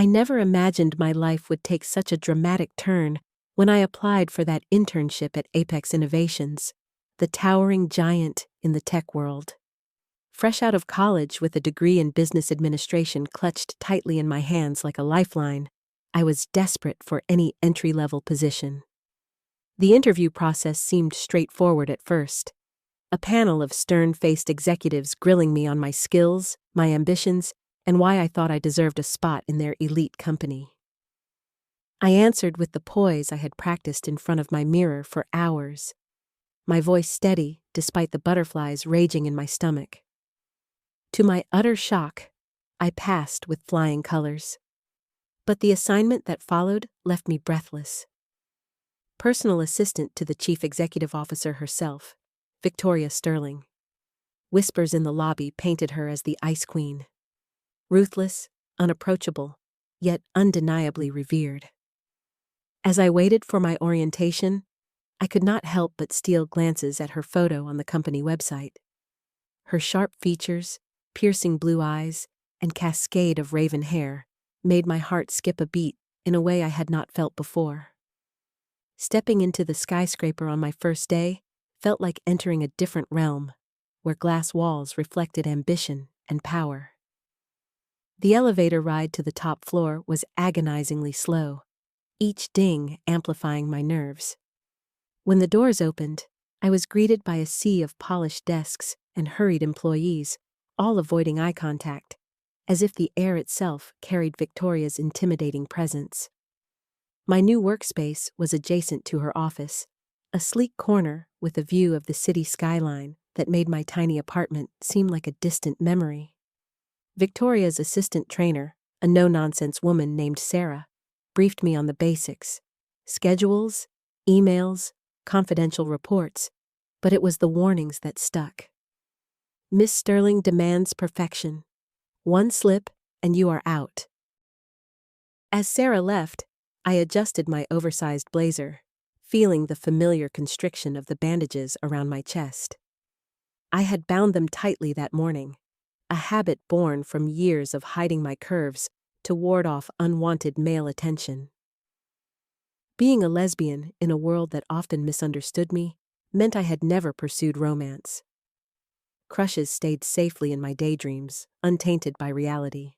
I never imagined my life would take such a dramatic turn when I applied for that internship at Apex Innovations, the towering giant in the tech world. Fresh out of college with a degree in business administration clutched tightly in my hands like a lifeline, I was desperate for any entry-level position. The interview process seemed straightforward at first. A panel of stern-faced executives grilling me on my skills, my ambitions, and why I thought I deserved a spot in their elite company. I answered with the poise I had practiced in front of my mirror for hours, my voice steady despite the butterflies raging in my stomach. To my utter shock, I passed with flying colors. But the assignment that followed left me breathless. Personal assistant to the chief executive officer herself, Victoria Sterling. Whispers in the lobby painted her as the Ice Queen. Ruthless, unapproachable, yet undeniably revered. As I waited for my orientation, I could not help but steal glances at her photo on the company website. Her sharp features, piercing blue eyes, and cascade of raven hair made my heart skip a beat in a way I had not felt before. Stepping into the skyscraper on my first day felt like entering a different realm, where glass walls reflected ambition and power. The elevator ride to the top floor was agonizingly slow, each ding amplifying my nerves. When the doors opened, I was greeted by a sea of polished desks and hurried employees, all avoiding eye contact, as if the air itself carried Victoria's intimidating presence. My new workspace was adjacent to her office, a sleek corner with a view of the city skyline that made my tiny apartment seem like a distant memory. Victoria's assistant trainer, a no-nonsense woman named Sarah, briefed me on the basics: schedules, emails, confidential reports, but it was the warnings that stuck. Miss Sterling demands perfection. One slip and you are out. As Sarah left, I adjusted my oversized blazer, feeling the familiar constriction of the bandages around my chest. I had bound them tightly that morning, a habit born from years of hiding my curves to ward off unwanted male attention. Being a lesbian in a world that often misunderstood me meant I had never pursued romance. Crushes stayed safely in my daydreams, untainted by reality.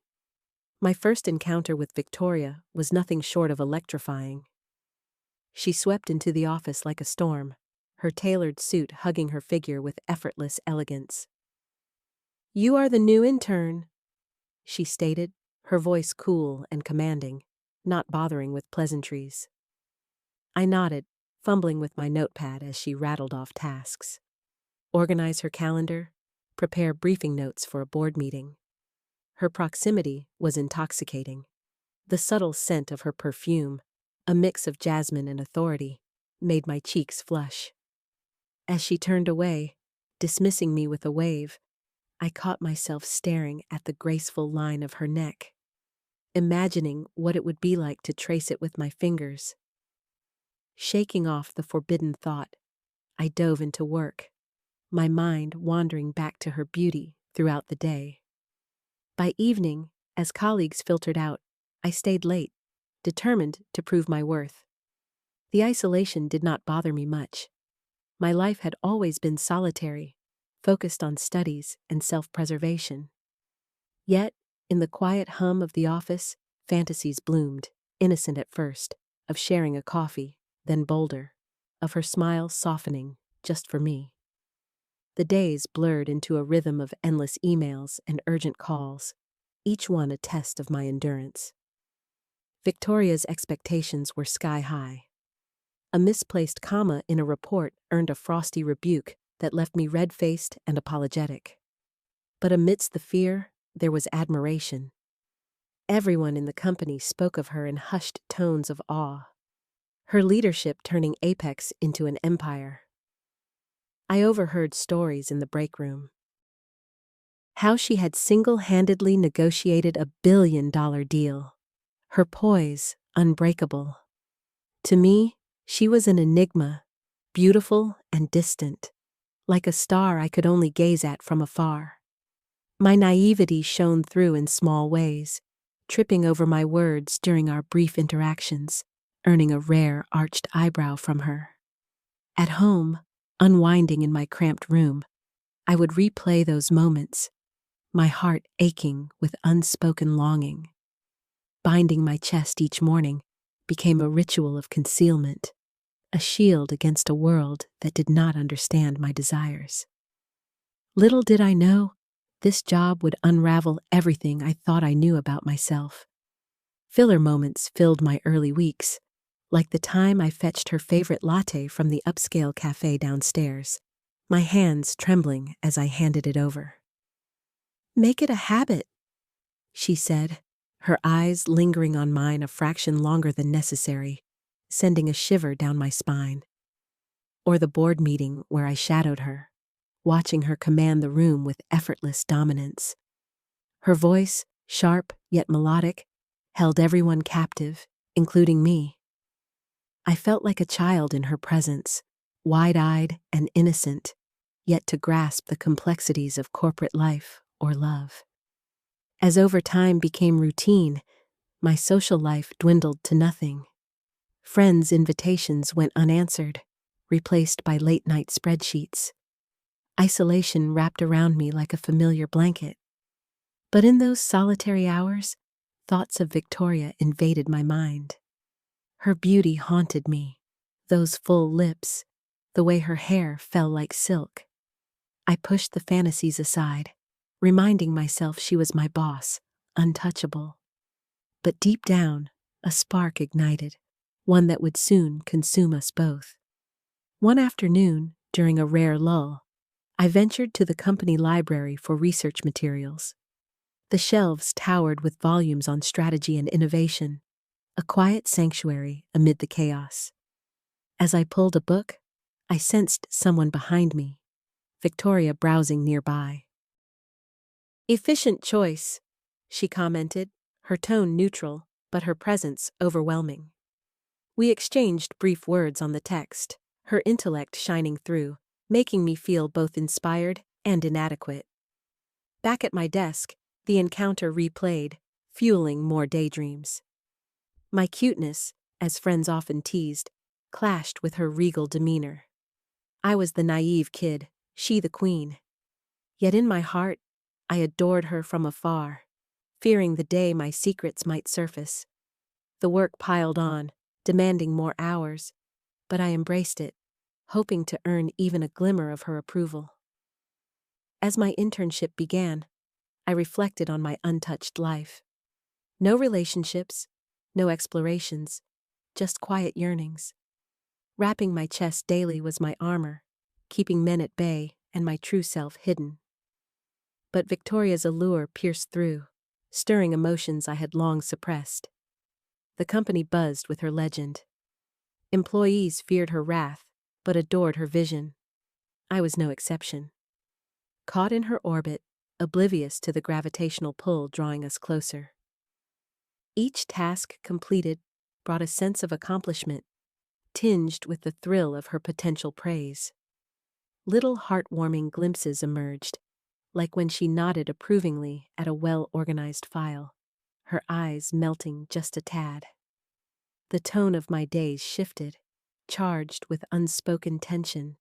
My first encounter with Victoria was nothing short of electrifying. She swept into the office like a storm, her tailored suit hugging her figure with effortless elegance. "You are the new intern," she stated, her voice cool and commanding, not bothering with pleasantries. I nodded, fumbling with my notepad as she rattled off tasks. Organize her calendar, prepare briefing notes for a board meeting. Her proximity was intoxicating. The subtle scent of her perfume, a mix of jasmine and authority, made my cheeks flush. As she turned away, dismissing me with a wave, I caught myself staring at the graceful line of her neck, imagining what it would be like to trace it with my fingers. Shaking off the forbidden thought, I dove into work, my mind wandering back to her beauty throughout the day. By evening, as colleagues filtered out, I stayed late, determined to prove my worth. The isolation did not bother me much. My life had always been solitary, focused on studies and self-preservation. Yet, in the quiet hum of the office, fantasies bloomed, innocent at first, of sharing a coffee, then bolder, of her smile softening just for me. The days blurred into a rhythm of endless emails and urgent calls, each one a test of my endurance. Victoria's expectations were sky-high. A misplaced comma in a report earned a frosty rebuke that left me red-faced and apologetic. But amidst the fear, there was admiration. Everyone in the company spoke of her in hushed tones of awe, her leadership turning Apex into an empire. I overheard stories in the break room. How she had single-handedly negotiated a billion-dollar deal, her poise unbreakable. To me, she was an enigma, beautiful and distant, like a star I could only gaze at from afar. My naivety shone through in small ways, tripping over my words during our brief interactions, earning a rare arched eyebrow from her. At home, unwinding in my cramped room, I would replay those moments, my heart aching with unspoken longing. Binding my chest each morning became a ritual of concealment, a shield against a world that did not understand my desires. Little did I know, this job would unravel everything I thought I knew about myself. Filler moments filled my early weeks, like the time I fetched her favorite latte from the upscale cafe downstairs, my hands trembling as I handed it over. "Make it a habit," she said, her eyes lingering on mine a fraction longer than necessary, sending a shiver down my spine. Or the board meeting where I shadowed her, watching her command the room with effortless dominance. Her voice, sharp yet melodic, held everyone captive, including me. I felt like a child in her presence, wide-eyed and innocent, yet to grasp the complexities of corporate life or love. As overtime became routine, my social life dwindled to nothing. Friends' invitations went unanswered, replaced by late-night spreadsheets. Isolation wrapped around me like a familiar blanket. But in those solitary hours, thoughts of Victoria invaded my mind. Her beauty haunted me, those full lips, the way her hair fell like silk. I pushed the fantasies aside, reminding myself she was my boss, untouchable. But deep down, a spark ignited, one that would soon consume us both. One afternoon, during a rare lull, I ventured to the company library for research materials. The shelves towered with volumes on strategy and innovation, a quiet sanctuary amid the chaos. As I pulled a book, I sensed someone behind me, Victoria browsing nearby. "Efficient choice," she commented, her tone neutral, but her presence overwhelming. We exchanged brief words on the text, her intellect shining through, making me feel both inspired and inadequate. Back at my desk, the encounter replayed, fueling more daydreams. My cuteness, as friends often teased, clashed with her regal demeanor. I was the naive kid, she the queen. Yet in my heart, I adored her from afar, fearing the day my secrets might surface. The work piled on, demanding more hours, but I embraced it, hoping to earn even a glimmer of her approval. As my internship began, I reflected on my untouched life. No relationships, no explorations, just quiet yearnings. Wrapping my chest daily was my armor, keeping men at bay and my true self hidden. But Victoria's allure pierced through, stirring emotions I had long suppressed. The company buzzed with her legend. Employees feared her wrath, but adored her vision. I was no exception. Caught in her orbit, oblivious to the gravitational pull drawing us closer. Each task completed brought a sense of accomplishment, tinged with the thrill of her potential praise. Little heartwarming glimpses emerged, like when she nodded approvingly at a well-organized file, her eyes melting just a tad. The tone of my days shifted, charged with unspoken tension,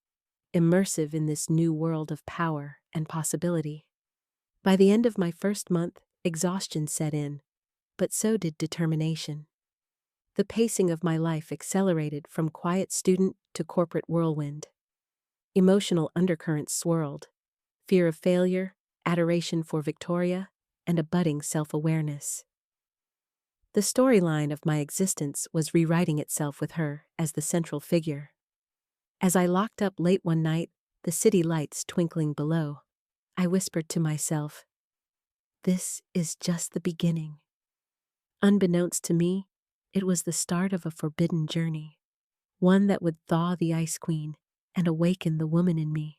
immersive in this new world of power and possibility. By the end of my first month, exhaustion set in, but so did determination. The pacing of my life accelerated from quiet student to corporate whirlwind. Emotional undercurrents swirled, fear of failure, adoration for Victoria, and a budding self-awareness. The storyline of my existence was rewriting itself with her as the central figure. As I locked up late one night, the city lights twinkling below, I whispered to myself, "This is just the beginning." Unbeknownst to me, it was the start of a forbidden journey, one that would thaw the Ice Queen and awaken the woman in me.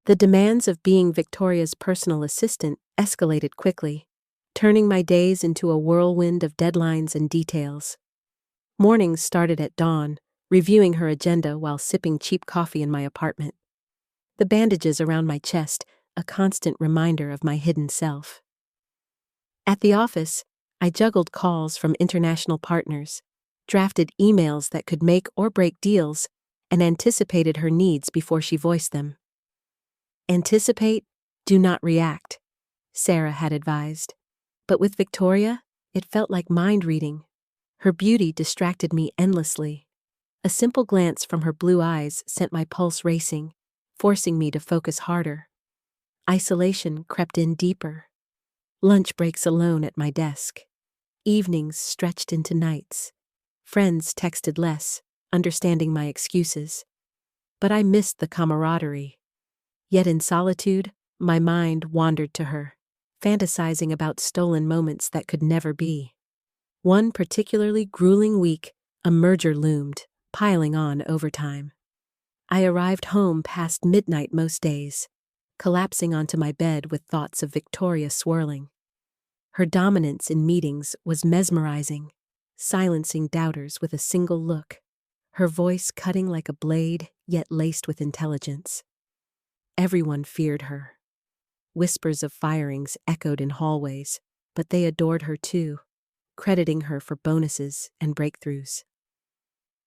The demands of being Victoria's personal assistant escalated quickly, turning my days into a whirlwind of deadlines and details. Mornings started at dawn, reviewing her agenda while sipping cheap coffee in my apartment. The bandages around my chest, a constant reminder of my hidden self. At the office, I juggled calls from international partners, drafted emails that could make or break deals, and anticipated her needs before she voiced them. Anticipate, do not react, Sarah had advised. But with Victoria, it felt like mind reading. Her beauty distracted me endlessly. A simple glance from her blue eyes sent my pulse racing, forcing me to focus harder. Isolation crept in deeper. Lunch breaks alone at my desk. Evenings stretched into nights. Friends texted less, understanding my excuses. But I missed the camaraderie. Yet in solitude, my mind wandered to her, fantasizing about stolen moments that could never be. One particularly grueling week, a merger loomed, piling on overtime. I arrived home past midnight most days, collapsing onto my bed with thoughts of Victoria swirling. Her dominance in meetings was mesmerizing, silencing doubters with a single look, her voice cutting like a blade, yet laced with intelligence. Everyone feared her. Whispers of firings echoed in hallways, but they adored her too, crediting her for bonuses and breakthroughs.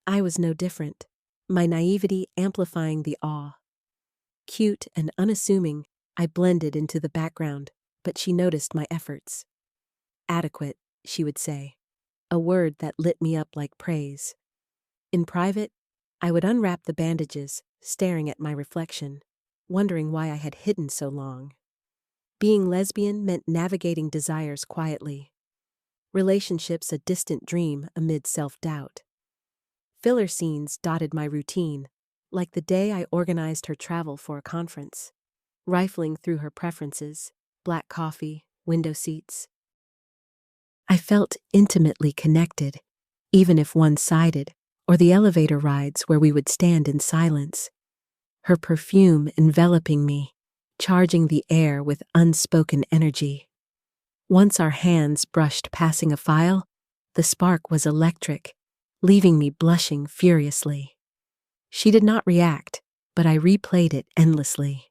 I was no different, my naivety amplifying the awe. Cute and unassuming, I blended into the background, but she noticed my efforts. Adequate, she would say, a word that lit me up like praise. In private, I would unwrap the bandages, staring at my reflection, wondering why I had hidden so long. Being lesbian meant navigating desires quietly. Relationships a distant dream amid self-doubt. Filler scenes dotted my routine, like the day I organized her travel for a conference. Rifling through her preferences, black coffee, window seats. I felt intimately connected, even if one-sided, or the elevator rides where we would stand in silence. Her perfume enveloping me, charging the air with unspoken energy. Once our hands brushed passing a file, the spark was electric, leaving me blushing furiously. She did not react, but I replayed it endlessly.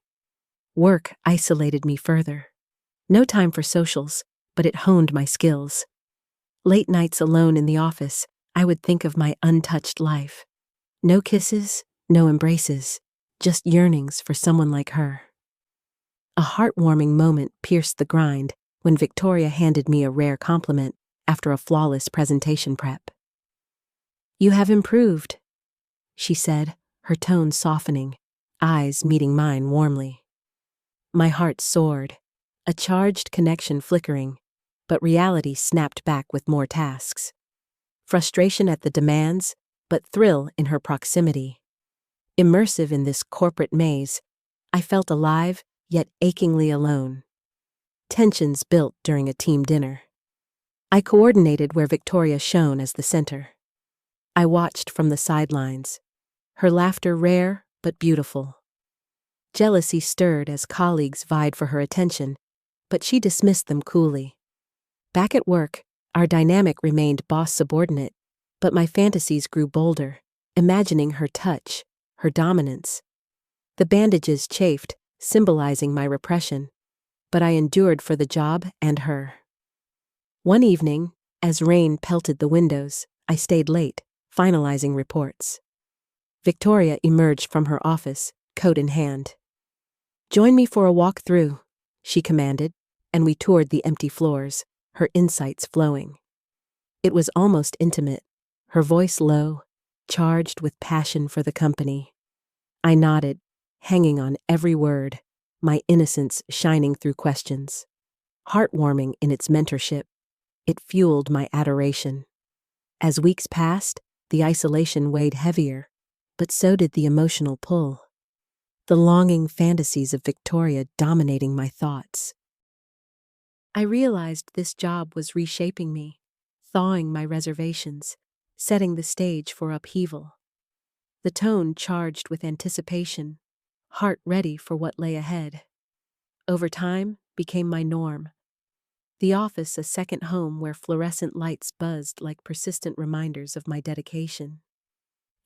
Work isolated me further. No time for socials, but it honed my skills. Late nights alone in the office, I would think of my untouched life. No kisses, no embraces, just yearnings for someone like her. A heartwarming moment pierced the grind when Victoria handed me a rare compliment after a flawless presentation prep. "You have improved," she said, her tone softening, eyes meeting mine warmly. My heart soared, a charged connection flickering, but reality snapped back with more tasks. Frustration at the demands, but thrill in her proximity. Immersive in this corporate maze, I felt alive, yet achingly alone. Tensions built during a team dinner. I coordinated where Victoria shone as the center. I watched from the sidelines, her laughter rare but beautiful. Jealousy stirred as colleagues vied for her attention, but she dismissed them coolly. Back at work, our dynamic remained boss-subordinate, but my fantasies grew bolder, imagining her touch, her dominance. The bandages chafed, symbolizing my repression, but I endured for the job and her. One evening, as rain pelted the windows, I stayed late, finalizing reports. Victoria emerged from her office, coat in hand. "Join me for a walk through," she commanded, and we toured the empty floors, her insights flowing. It was almost intimate, her voice low, charged with passion for the company. I nodded, hanging on every word, my innocence shining through questions. Heartwarming in its mentorship, it fueled my adoration. As weeks passed, the isolation weighed heavier, but so did the emotional pull. The longing fantasies of Victoria dominating my thoughts. I realized this job was reshaping me, thawing my reservations, setting the stage for upheaval. The tone charged with anticipation, heart ready for what lay ahead. Over time, became my norm. The office a second home where fluorescent lights buzzed like persistent reminders of my dedication.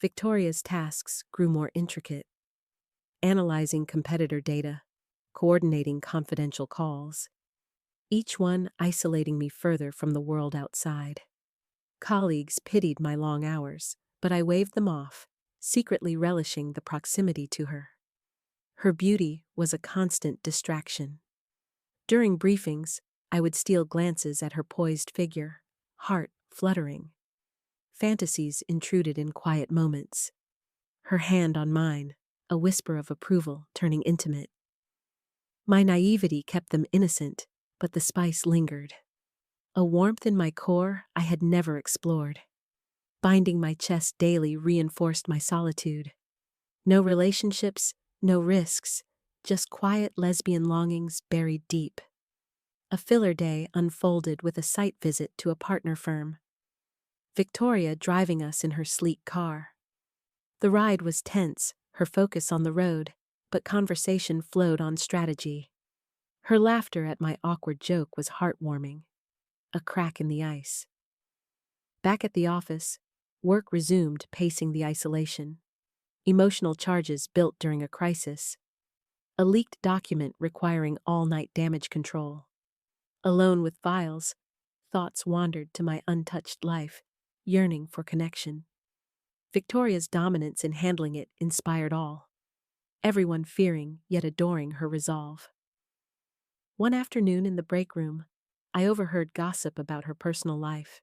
Victoria's tasks grew more intricate. Analyzing competitor data, coordinating confidential calls. each one isolating me further from the world outside. Colleagues pitied my long hours, but I waved them off, secretly relishing the proximity to her. Her beauty was a constant distraction. During briefings, I would steal glances at her poised figure, heart fluttering. Fantasies intruded in quiet moments. Her hand on mine, a whisper of approval turning intimate. My naivety kept them innocent, but the spice lingered. A warmth in my core I had never explored. Binding my chest daily reinforced my solitude. No relationships, no risks, just quiet lesbian longings buried deep. A filler day unfolded with a site visit to a partner firm. Victoria driving us in her sleek car. The ride was tense, her focus on the road, but conversation flowed on strategy. Her laughter at my awkward joke was heartwarming. A crack in the ice. Back at the office, work resumed, pacing the isolation. Emotional charges built during a crisis. A leaked document requiring all-night damage control. Alone with files, thoughts wandered to my untouched life, yearning for connection. Victoria's dominance in handling it inspired all. Everyone fearing yet adoring her resolve. One afternoon in the break room, I overheard gossip about her personal life.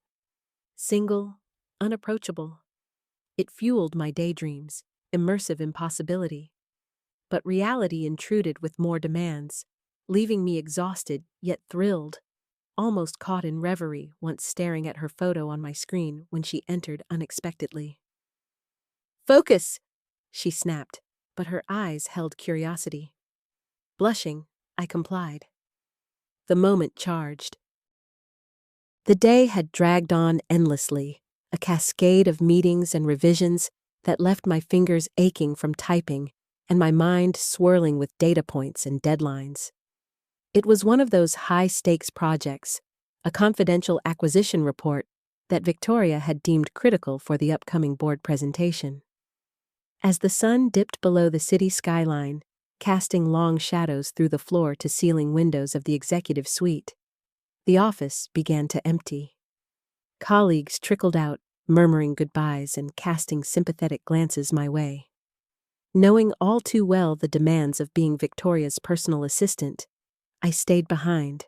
Single, unapproachable. It fueled my daydreams, immersive impossibility. But reality intruded with more demands, leaving me exhausted yet thrilled, almost caught in reverie once staring at her photo on my screen when she entered unexpectedly. "Focus!" she snapped, but her eyes held curiosity. Blushing, I complied. The moment charged. The day had dragged on endlessly, a cascade of meetings and revisions that left my fingers aching from typing and my mind swirling with data points and deadlines. It was one of those high-stakes projects, a confidential acquisition report that Victoria had deemed critical for the upcoming board presentation. As the sun dipped below the city skyline, casting long shadows through the floor-to-ceiling windows of the executive suite, the office began to empty. Colleagues trickled out, murmuring goodbyes and casting sympathetic glances my way. Knowing all too well the demands of being Victoria's personal assistant, I stayed behind,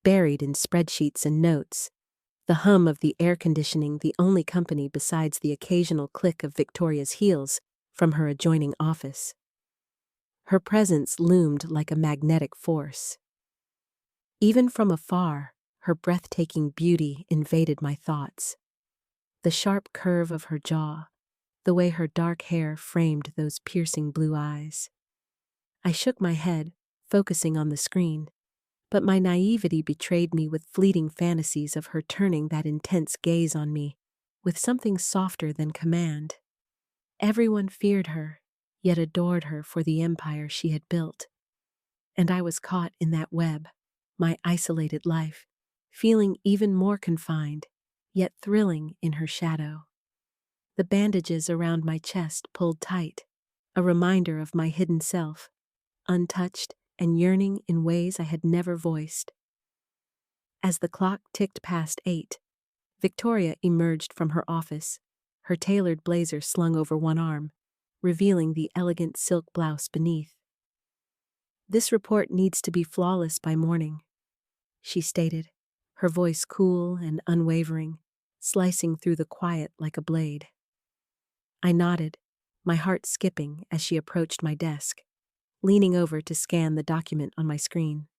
buried in spreadsheets and notes, the hum of the air conditioning the only company besides the occasional click of Victoria's heels from her adjoining office. Her presence loomed like a magnetic force. Even from afar, her breathtaking beauty invaded my thoughts. The sharp curve of her jaw, the way her dark hair framed those piercing blue eyes. I shook my head, focusing on the screen, but my naivety betrayed me with fleeting fantasies of her turning that intense gaze on me, with something softer than command. Everyone feared her, yet adored her for the empire she had built. And I was caught in that web, my isolated life, feeling even more confined, yet thrilling in her shadow. The bandages around my chest pulled tight, a reminder of my hidden self, untouched and yearning in ways I had never voiced. As the clock ticked past 8, Victoria emerged from her office, her tailored blazer slung over one arm, revealing the elegant silk blouse beneath. "This report needs to be flawless by morning," she stated, her voice cool and unwavering, slicing through the quiet like a blade. I nodded, my heart skipping as she approached my desk, leaning over to scan the document on my screen.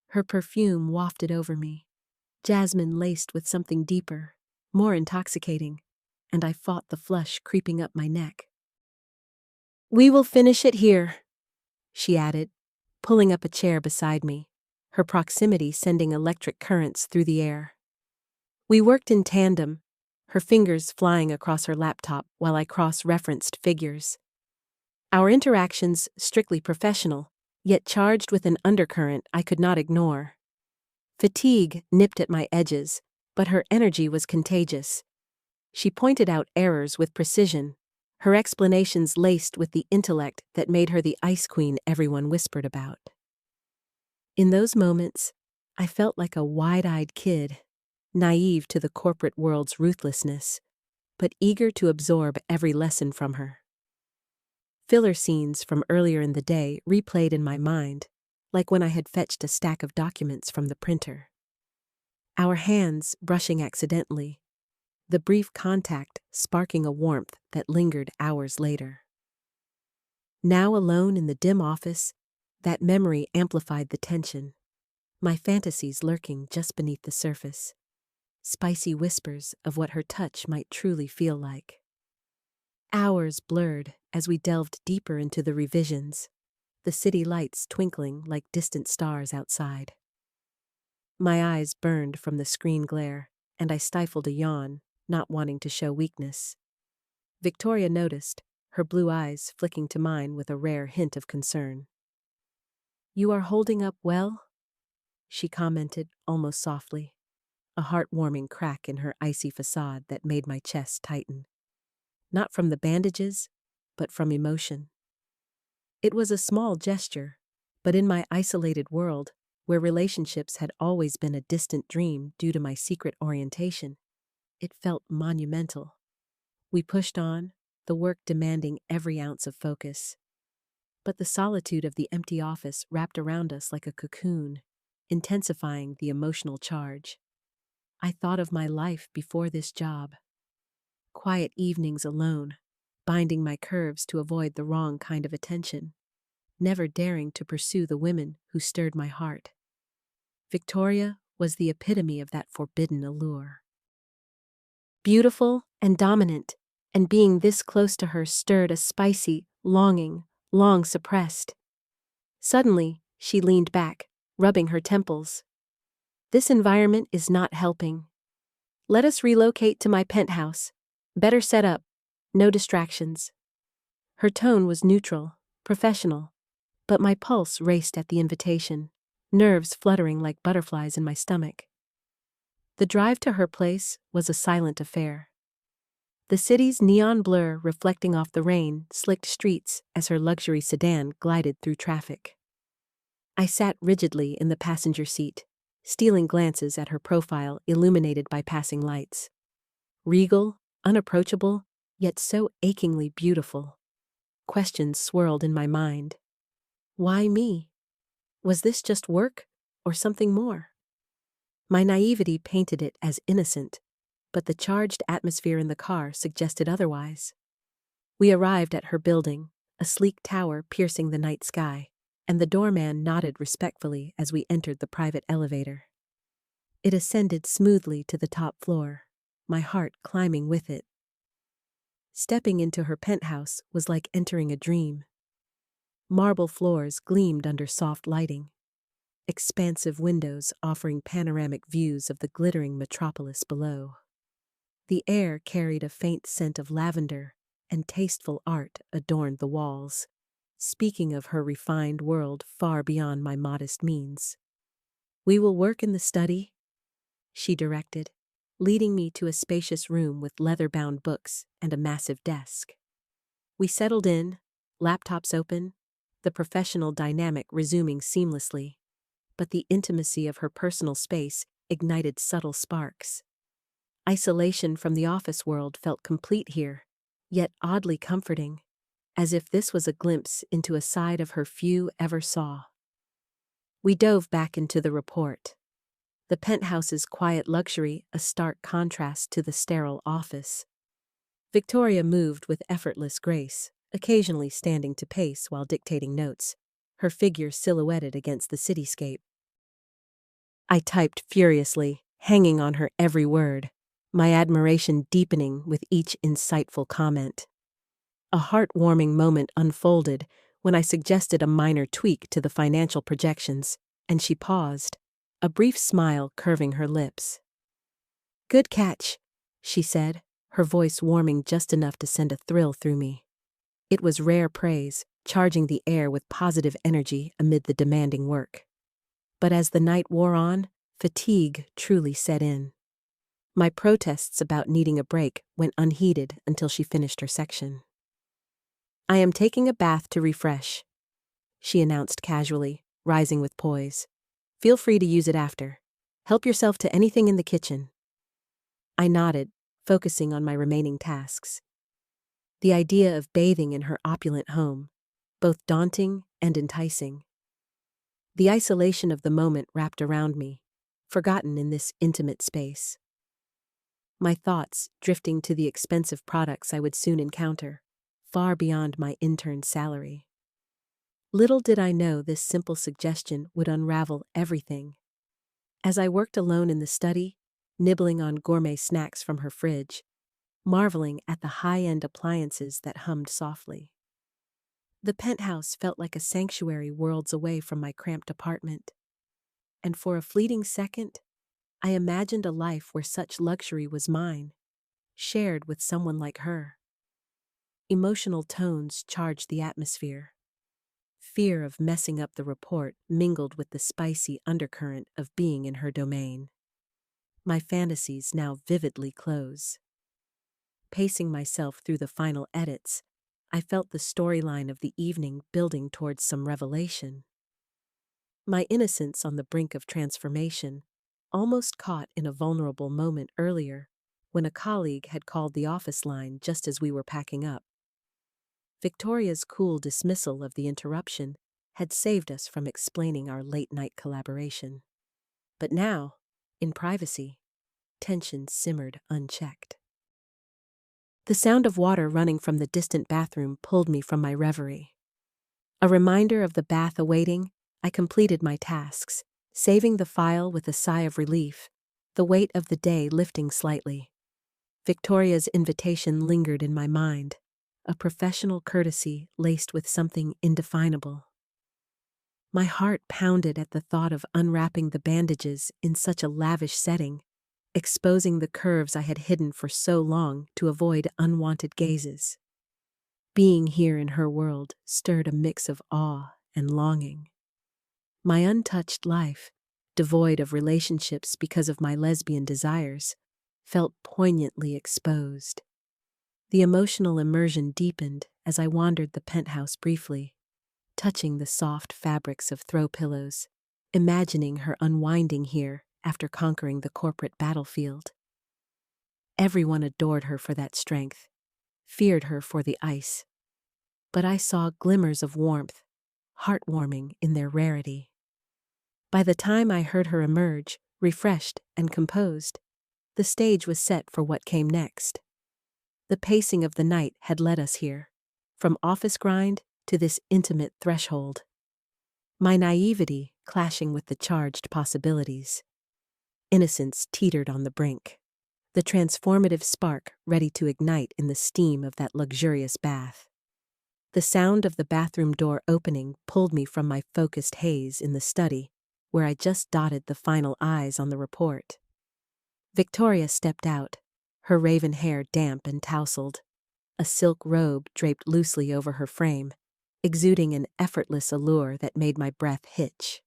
Her perfume wafted over me, jasmine laced with something deeper, more intoxicating, and I fought the flush creeping up my neck. "We will finish it here," she added, pulling up a chair beside me, her proximity sending electric currents through the air. We worked in tandem, her fingers flying across her laptop while I cross-referenced figures. Our interactions strictly professional, yet charged with an undercurrent I could not ignore. Fatigue nipped at my edges, but her energy was contagious. She pointed out errors with precision, her explanations laced with the intellect that made her the ice queen everyone whispered about. In those moments, I felt like a wide-eyed kid, naive to the corporate world's ruthlessness, but eager to absorb every lesson from her. Filler scenes from earlier in the day replayed in my mind, like when I had fetched a stack of documents from the printer. Our hands brushing accidentally, the brief contact sparking a warmth that lingered hours later. Now alone in the dim office, that memory amplified the tension, my fantasies lurking just beneath the surface, spicy whispers of what her touch might truly feel like. Hours blurred as we delved deeper into the revisions, the city lights twinkling like distant stars outside. My eyes burned from the screen glare, and I stifled a yawn, not wanting to show weakness. Victoria noticed, her blue eyes flicking to mine with a rare hint of concern. "You are holding up well?" she commented, almost softly, a heartwarming crack in her icy facade that made my chest tighten. Not from the bandages, but from emotion. It was a small gesture, but in my isolated world, where relationships had always been a distant dream due to my secret orientation, it felt monumental. We pushed on, the work demanding every ounce of focus. But the solitude of the empty office wrapped around us like a cocoon, intensifying the emotional charge. I thought of my life before this job. Quiet evenings alone, binding my curves to avoid the wrong kind of attention, never daring to pursue the women who stirred my heart. Victoria was the epitome of that forbidden allure. Beautiful and dominant, and being this close to her stirred a spicy longing, long suppressed. Suddenly, she leaned back, rubbing her temples. "This environment is not helping. Let us relocate to my penthouse. Better set up, no distractions." Her tone was neutral, professional, but my pulse raced at the invitation, nerves fluttering like butterflies in my stomach. The drive to her place was a silent affair. The city's neon blur reflecting off the rain-slicked streets as her luxury sedan glided through traffic. I sat rigidly in the passenger seat, stealing glances at her profile illuminated by passing lights. Regal, unapproachable, yet so achingly beautiful. Questions swirled in my mind. Why me? Was this just work, or something more? My naivety painted it as innocent, but the charged atmosphere in the car suggested otherwise. We arrived at her building, a sleek tower piercing the night sky, and the doorman nodded respectfully as we entered the private elevator. It ascended smoothly to the top floor, my heart climbing with it. Stepping into her penthouse was like entering a dream. Marble floors gleamed under soft lighting, expansive windows offering panoramic views of the glittering metropolis below. The air carried a faint scent of lavender, and tasteful art adorned the walls, speaking of her refined world far beyond my modest means. "We will work in the study," she directed, leading me to a spacious room with leather-bound books and a massive desk. We settled in, laptops open, the professional dynamic resuming seamlessly, but the intimacy of her personal space ignited subtle sparks. Isolation from the office world felt complete here, yet oddly comforting, as if this was a glimpse into a side of her few ever saw. We dove back into the report. The penthouse's quiet luxury a stark contrast to the sterile office. Victoria moved with effortless grace, occasionally standing to pace while dictating notes, her figure silhouetted against the cityscape. I typed furiously, hanging on her every word, my admiration deepening with each insightful comment. A heartwarming moment unfolded when I suggested a minor tweak to the financial projections, and she paused, a brief smile curving her lips. "Good catch," she said, her voice warming just enough to send a thrill through me. It was rare praise, charging the air with positive energy amid the demanding work. But as the night wore on, fatigue truly set in. My protests about needing a break went unheeded until she finished her section. "I am taking a bath to refresh," she announced casually, rising with poise. Feel free to use it after. Help yourself to anything in the kitchen. I nodded, focusing on my remaining tasks. The idea of bathing in her opulent home, both daunting and enticing. The isolation of the moment wrapped around me, forgotten in this intimate space. My thoughts drifting to the expensive products I would soon encounter, far beyond my intern salary. Little did I know this simple suggestion would unravel everything. As I worked alone in the study, nibbling on gourmet snacks from her fridge, marveling at the high-end appliances that hummed softly. The penthouse felt like a sanctuary worlds away from my cramped apartment. And for a fleeting second, I imagined a life where such luxury was mine, shared with someone like her. Emotional tones charged the atmosphere. Fear of messing up the report mingled with the spicy undercurrent of being in her domain. My fantasies now vividly close. Pacing myself through the final edits, I felt the storyline of the evening building towards some revelation. My innocence on the brink of transformation, almost caught in a vulnerable moment earlier, when a colleague had called the office line just as we were packing up. Victoria's cool dismissal of the interruption had saved us from explaining our late-night collaboration. But now, in privacy, tension simmered unchecked. The sound of water running from the distant bathroom pulled me from my reverie. A reminder of the bath awaiting, I completed my tasks, saving the file with a sigh of relief, the weight of the day lifting slightly. Victoria's invitation lingered in my mind, a professional courtesy laced with something indefinable. My heart pounded at the thought of unwrapping the bandages in such a lavish setting, exposing the curves I had hidden for so long to avoid unwanted gazes. Being here in her world stirred a mix of awe and longing. My untouched life, devoid of relationships because of my lesbian desires, felt poignantly exposed. The emotional immersion deepened as I wandered the penthouse briefly, touching the soft fabrics of throw pillows, imagining her unwinding here after conquering the corporate battlefield. Everyone adored her for that strength, feared her for the ice. But I saw glimmers of warmth, heartwarming in their rarity. By the time I heard her emerge, refreshed and composed, the stage was set for what came next. The pacing of the night had led us here, from office grind to this intimate threshold. My naivety clashing with the charged possibilities. Innocence teetered on the brink, the transformative spark ready to ignite in the steam of that luxurious bath. The sound of the bathroom door opening pulled me from my focused haze in the study, where I just dotted the final I's on the report. Victoria stepped out, her raven hair damp and tousled, a silk robe draped loosely over her frame, exuding an effortless allure that made my breath hitch.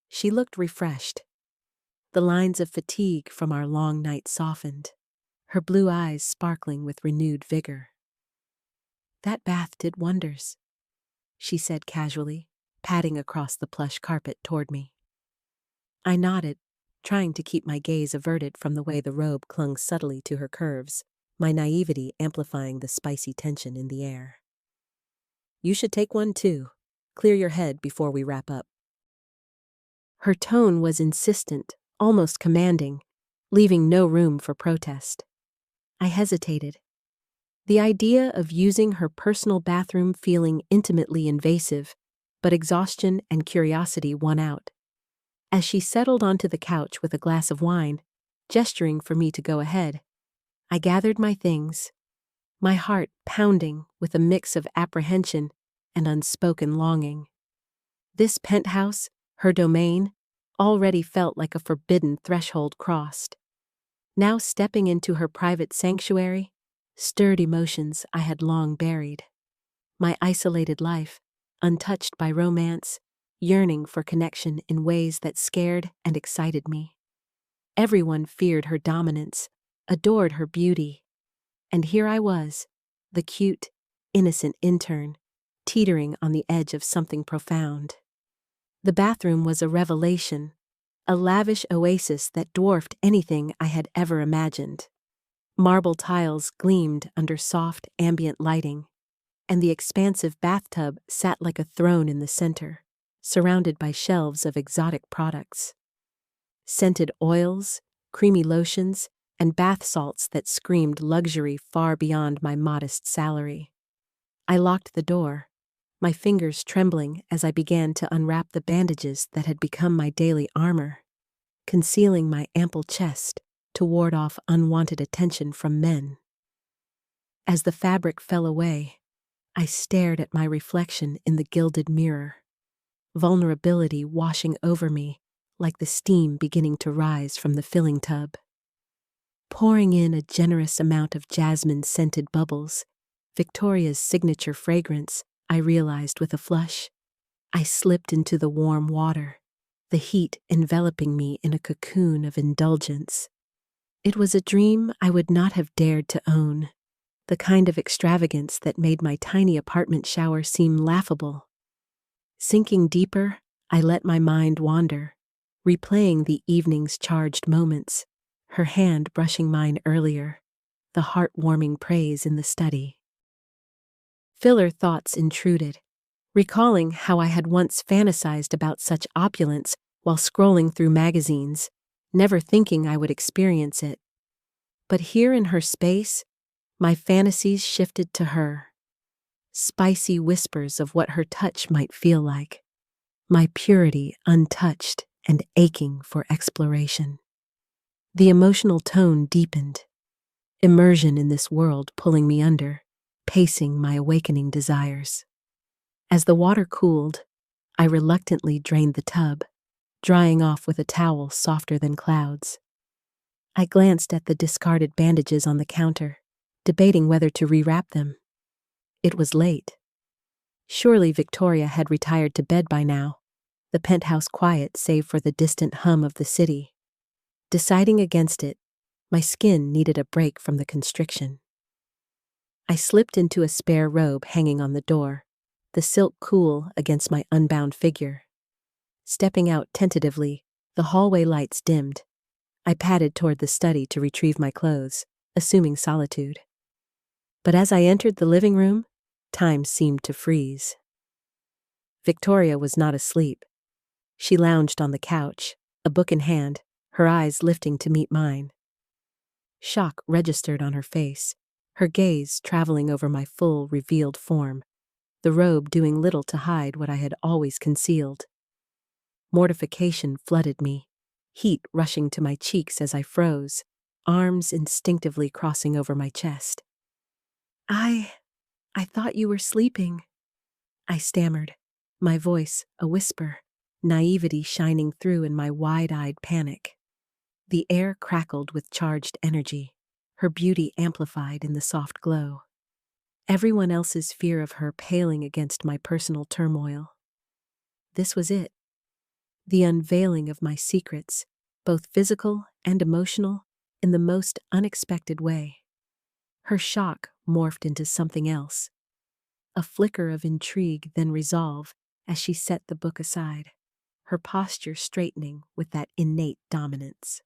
She looked refreshed. The lines of fatigue from our long night softened, her blue eyes sparkling with renewed vigor. "That bath did wonders," she said casually, patting across the plush carpet toward me. I nodded, trying to keep my gaze averted from the way the robe clung subtly to her curves, my naivety amplifying the spicy tension in the air. "You should take one too. Clear your head before we wrap up." Her tone was insistent, almost commanding, leaving no room for protest. I hesitated. The idea of using her personal bathroom feeling intimately invasive, but exhaustion and curiosity won out. As she settled onto the couch with a glass of wine, gesturing for me to go ahead, I gathered my things, my heart pounding with a mix of apprehension and unspoken longing. This penthouse, her domain, already felt like a forbidden threshold crossed. Now stepping into her private sanctuary, stirred emotions I had long buried. My isolated life, untouched by romance, yearning for connection in ways that scared and excited me. Everyone feared her dominance, adored her beauty. And here I was, the cute, innocent intern, teetering on the edge of something profound. The bathroom was a revelation, a lavish oasis that dwarfed anything I had ever imagined. Marble tiles gleamed under soft, ambient lighting, and the expansive bathtub sat like a throne in the center, surrounded by shelves of exotic products. Scented oils, creamy lotions, and bath salts that screamed luxury far beyond my modest salary. I locked the door, my fingers trembling as I began to unwrap the bandages that had become my daily armor, concealing my ample chest to ward off unwanted attention from men. As the fabric fell away, I stared at my reflection in the gilded mirror, vulnerability washing over me like the steam beginning to rise from the filling tub. Pouring in a generous amount of jasmine-scented bubbles, Victoria's signature fragrance, I realized with a flush. I slipped into the warm water, the heat enveloping me in a cocoon of indulgence. It was a dream I would not have dared to own, the kind of extravagance that made my tiny apartment shower seem laughable. Sinking deeper, I let my mind wander, replaying the evening's charged moments, her hand brushing mine earlier, the heartwarming praise in the study. Filler thoughts intruded, recalling how I had once fantasized about such opulence while scrolling through magazines, never thinking I would experience it. But here in her space, my fantasies shifted to her. Spicy whispers of what her touch might feel like, my purity untouched and aching for exploration. The emotional tone deepened, immersion in this world pulling me under, pacing my awakening desires. As the water cooled, I reluctantly drained the tub, drying off with a towel softer than clouds. I glanced at the discarded bandages on the counter, debating whether to rewrap them. It was late. Surely Victoria had retired to bed by now, the penthouse quiet save for the distant hum of the city. Deciding against it, my skin needed a break from the constriction. I slipped into a spare robe hanging on the door, the silk cool against my unbound figure. Stepping out tentatively, the hallway lights dimmed. I padded toward the study to retrieve my clothes, assuming solitude. But as I entered the living room, time seemed to freeze. Victoria was not asleep. She lounged on the couch, a book in hand, her eyes lifting to meet mine. Shock registered on her face, her gaze traveling over my full, revealed form, the robe doing little to hide what I had always concealed. Mortification flooded me, heat rushing to my cheeks as I froze, arms instinctively crossing over my chest. I thought you were sleeping, I stammered, my voice a whisper, naivety shining through in my wide-eyed panic. The air crackled with charged energy, her beauty amplified in the soft glow. Everyone else's fear of her paling against my personal turmoil. This was it. The unveiling of my secrets, both physical and emotional, in the most unexpected way. Her shock morphed into something else. A flicker of intrigue, then resolve, as she set the book aside, her posture straightening with that innate dominance.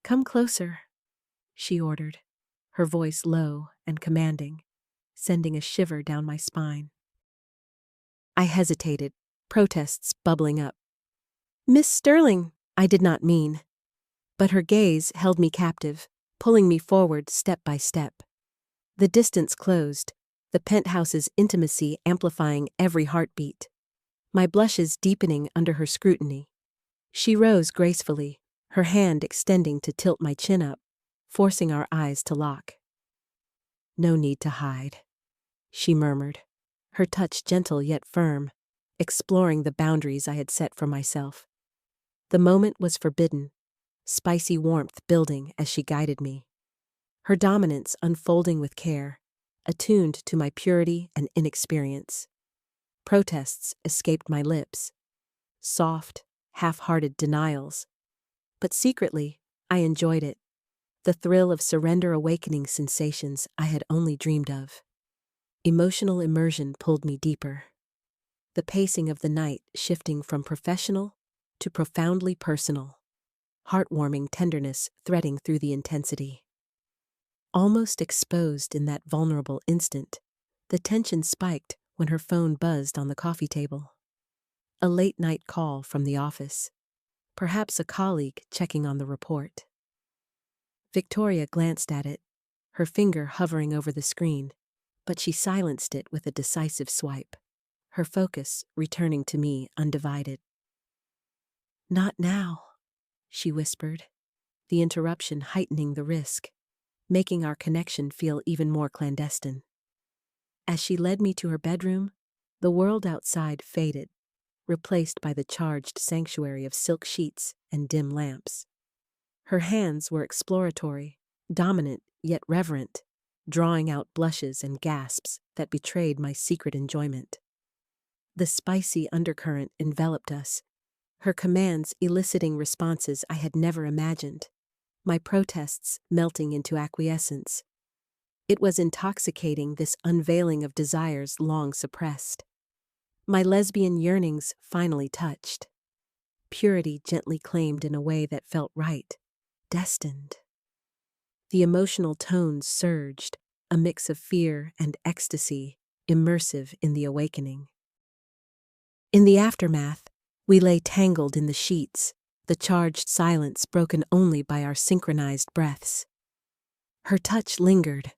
"Come closer," she ordered, her voice low and commanding, sending a shiver down my spine. I hesitated, protests bubbling up. "Miss Sterling," I did not mean. But her gaze held me captive, pulling me forward step by step. The distance closed, the penthouse's intimacy amplifying every heartbeat. My blushes deepening under her scrutiny. She rose gracefully, her hand extending to tilt my chin up, forcing our eyes to lock. "No need to hide," she murmured, her touch gentle yet firm, exploring the boundaries I had set for myself. The moment was forbidden, spicy warmth building as she guided me. Her dominance unfolding with care, attuned to my purity and inexperience. Protests escaped my lips, soft, half-hearted denials. But secretly, I enjoyed it, the thrill of surrender awakening sensations I had only dreamed of. Emotional immersion pulled me deeper. the pacing of the night shifting from professional to profoundly personal, heartwarming tenderness threading through the intensity. Almost exposed in that vulnerable instant, the tension spiked when her phone buzzed on the coffee table. A late-night call from the office, perhaps a colleague checking on the report. Victoria glanced at it, her finger hovering over the screen, but she silenced it with a decisive swipe, her focus returning to me undivided. "Not now," she whispered, the interruption heightening the risk, making our connection feel even more clandestine. As she led me to her bedroom, the world outside faded, replaced by the charged sanctuary of silk sheets and dim lamps. Her hands were exploratory, dominant yet reverent, drawing out blushes and gasps that betrayed my secret enjoyment. The spicy undercurrent enveloped us, her commands eliciting responses I had never imagined, my protests melting into acquiescence. It was intoxicating, this unveiling of desires long suppressed. My lesbian yearnings finally touched. Purity gently claimed in a way that felt right, destined. The emotional tones surged, a mix of fear and ecstasy, immersive in the awakening. In the aftermath, we lay tangled in the sheets, the charged silence broken only by our synchronized breaths. Her touch lingered,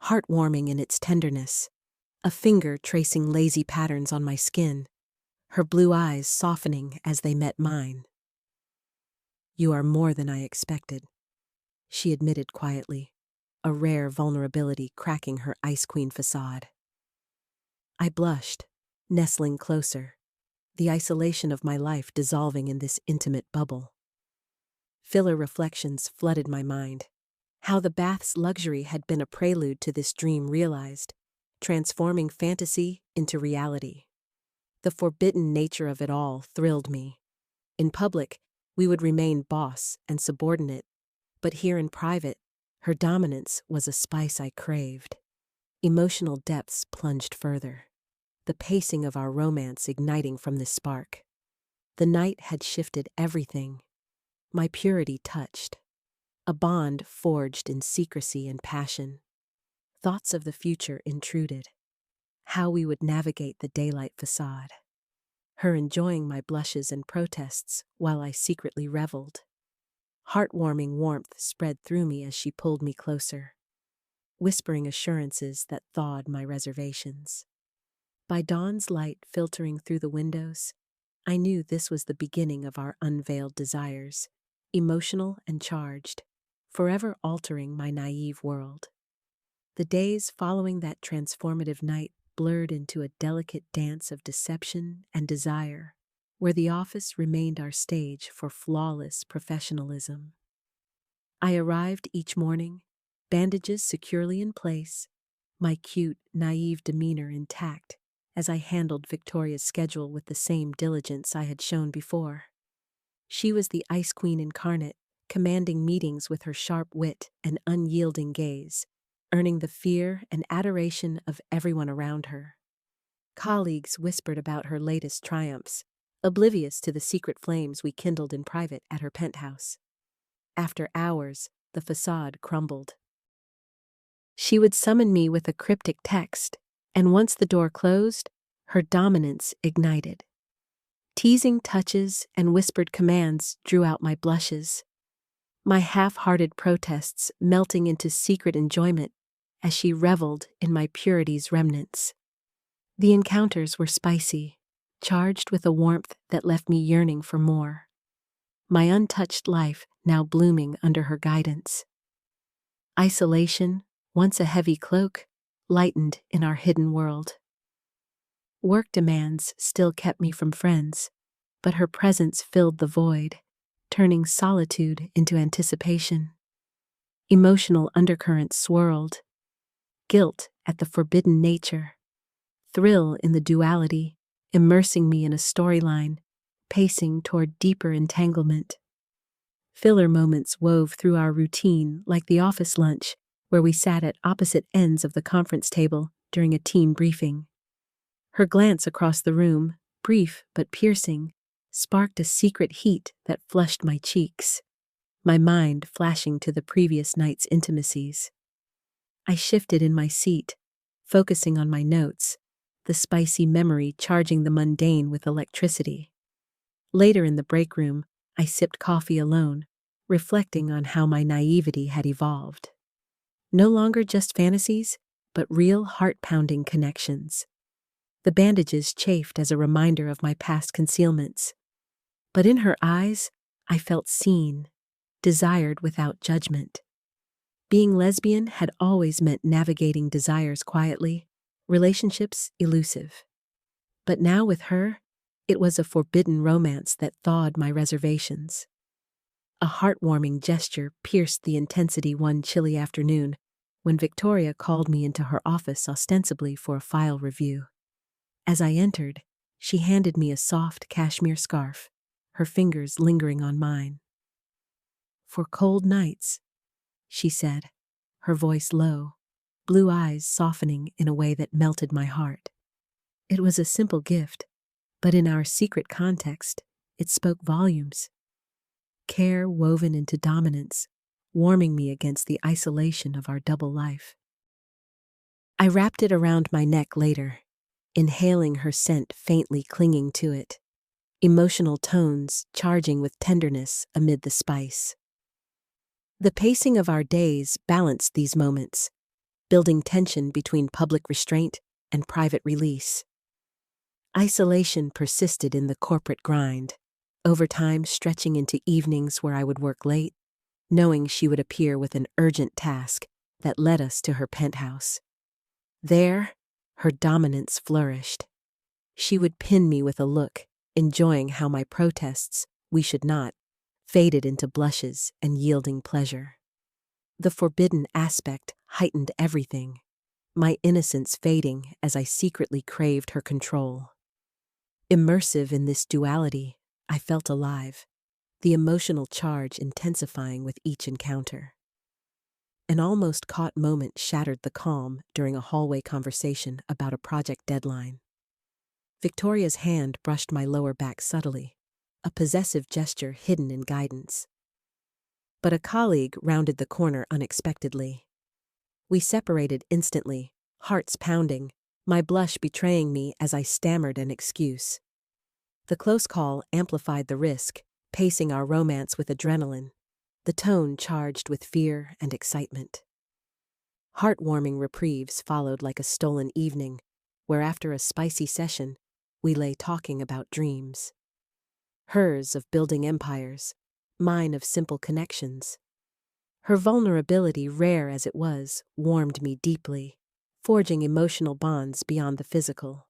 heartwarming in its tenderness, a finger tracing lazy patterns on my skin, her blue eyes softening as they met mine. "You are more than I expected," she admitted quietly, a rare vulnerability cracking her ice queen facade. I blushed, nestling closer, the isolation of my life dissolving in this intimate bubble. Filler reflections flooded my mind, how the bath's luxury had been a prelude to this dream realized, transforming fantasy into reality. The forbidden nature of it all thrilled me. In public, we would remain boss and subordinate, but here in private, her dominance was a spice I craved. Emotional depths plunged further, the pacing of our romance igniting from this spark. The night had shifted everything. My purity touched, a bond forged in secrecy and passion. Thoughts of the future intruded, how we would navigate the daylight facade. Her enjoying my blushes and protests while I secretly reveled. Heartwarming warmth spread through me as she pulled me closer, whispering assurances that thawed my reservations. By dawn's light filtering through the windows, I knew this was the beginning of our unveiled desires, emotional and charged, forever altering my naive world. The days following that transformative night blurred into a delicate dance of deception and desire, where the office remained our stage for flawless professionalism. I arrived each morning, bandages securely in place, my cute, naive demeanor intact, as I handled Victoria's schedule with the same diligence I had shown before. She was the ice queen incarnate, commanding meetings with her sharp wit and unyielding gaze, earning the fear and adoration of everyone around her. Colleagues whispered about her latest triumphs, oblivious to the secret flames we kindled in private at her penthouse. After hours, the facade crumbled. She would summon me with a cryptic text, and once the door closed, her dominance ignited. Teasing touches and whispered commands drew out my blushes, my half-hearted protests melting into secret enjoyment as she reveled in my purity's remnants. The encounters were spicy, charged with a warmth that left me yearning for more. My untouched life now blooming under her guidance. Isolation, once a heavy cloak, lightened in our hidden world. Work demands still kept me from friends, but her presence filled the void, turning solitude into anticipation. Emotional undercurrents swirled, guilt at the forbidden nature, thrill in the duality, immersing me in a storyline, pacing toward deeper entanglement. Filler moments wove through our routine like the office lunch, where we sat at opposite ends of the conference table during a team briefing. Her glance across the room, brief but piercing, sparked a secret heat that flushed my cheeks, my mind flashing to the previous night's intimacies. I shifted in my seat, focusing on my notes, the spicy memory charging the mundane with electricity. Later in the break room, I sipped coffee alone, reflecting on how my naivety had evolved. No longer just fantasies, but real heart-pounding connections. The bandages chafed as a reminder of my past concealments. But in her eyes, I felt seen, desired without judgment. Being lesbian had always meant navigating desires quietly, relationships elusive. But now with her, it was a forbidden romance that thawed my reservations. A heartwarming gesture pierced the intensity one chilly afternoon when Victoria called me into her office ostensibly for a file review. As I entered, she handed me a soft cashmere scarf, her fingers lingering on mine. "For cold nights," she said, her voice low, blue eyes softening in a way that melted my heart. It was a simple gift, but in our secret context, it spoke volumes. Care woven into dominance, warming me against the isolation of our double life. I wrapped it around my neck later, inhaling her scent faintly clinging to it, emotional tones charging with tenderness amid the spice. The pacing of our days balanced these moments, building tension between public restraint and private release. Isolation persisted in the corporate grind, overtime stretching into evenings where I would work late, knowing she would appear with an urgent task that led us to her penthouse. There, her dominance flourished. She would pin me with a look, enjoying how my protests, "we should not," faded into blushes and yielding pleasure. The forbidden aspect heightened everything, my innocence fading as I secretly craved her control. Immersive in this duality, I felt alive, the emotional charge intensifying with each encounter. An almost caught moment shattered the calm during a hallway conversation about a project deadline. Victoria's hand brushed my lower back subtly, a possessive gesture hidden in guidance. But a colleague rounded the corner unexpectedly. We separated instantly, hearts pounding, my blush betraying me as I stammered an excuse. The close call amplified the risk, pacing our romance with adrenaline, the tone charged with fear and excitement. Heartwarming reprieves followed like a stolen evening, where after a spicy session, we lay talking about dreams. Hers of building empires, mine of simple connections. Her vulnerability, rare as it was, warmed me deeply, forging emotional bonds beyond the physical.